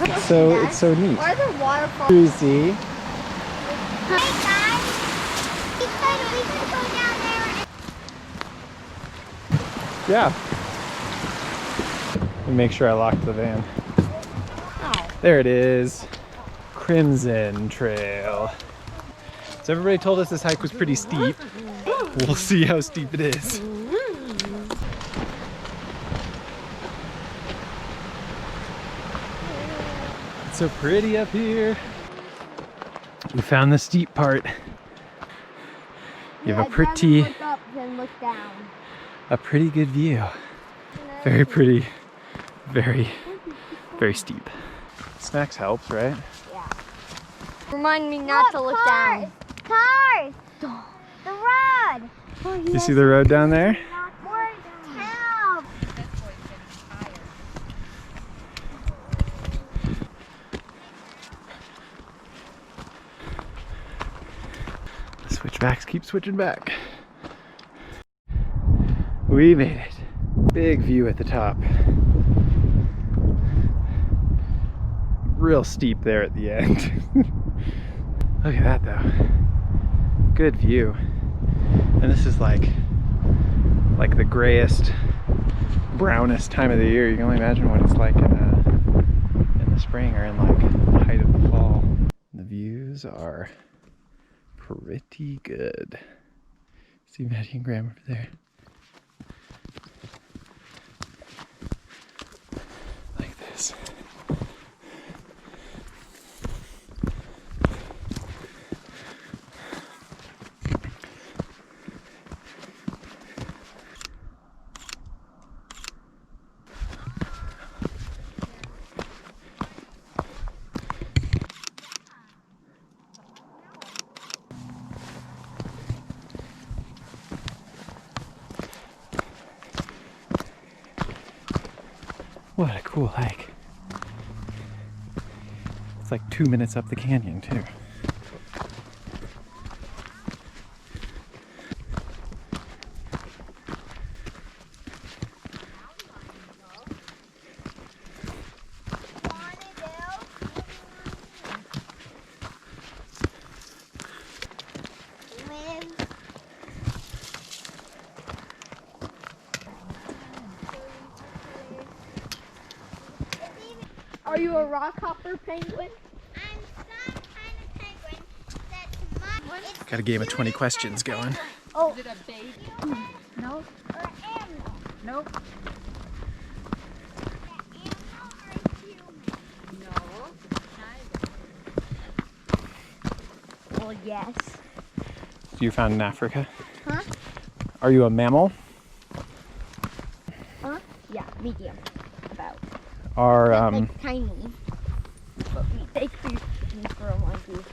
It's so neat. Why are there waterfalls? Cruisy. Hey guys, we could go down there. Yeah. Let me make sure I locked the van. Oh. There it is. Crimson Trail. So everybody told us this hike was pretty steep. We'll see how steep it is. It's so pretty up here. We found the steep part. You have a pretty, look up, then look down. a pretty good view. Very pretty, very, very steep. Snacks helps, right? Yeah. Remind me not to look down. Cars! The road! You see the road down there? Help! The switchbacks keep switching back. We made it. Big view at the top. Real steep there at the end. Look at that though. Good view. And this is like the grayest, brownest time of the year. You can only imagine what it's like in the spring or in like the height of the fall. The views are pretty good. See Maddie and Graham over there. Like this. What a cool hike. It's like 2 minutes up the canyon too. Are you a rock hopper penguin? I'm some kind of penguin that's much. Got a game of 20 questions going. Oh. Is it a baby? No. Or an animal? Nope. An animal or a human? No. Neither. Well, yes. You found in Africa? Huh? Are you a mammal? Huh? Yeah, medium. About. Are Like tiny. But we take food for a monkey.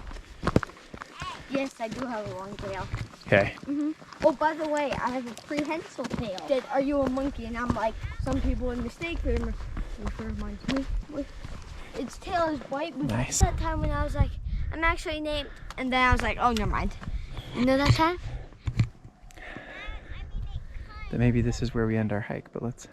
Yes, I do have a long tail. okay. Oh, by the way, I have a prehensile tail. Said, are you a monkey? And I'm like, some people would mistake me for a monkey. Its tail is white. Nice. That time when I was like, I'm actually named, and then I was like, oh, never mind. You know that time? Then maybe this is where we end our hike, but let's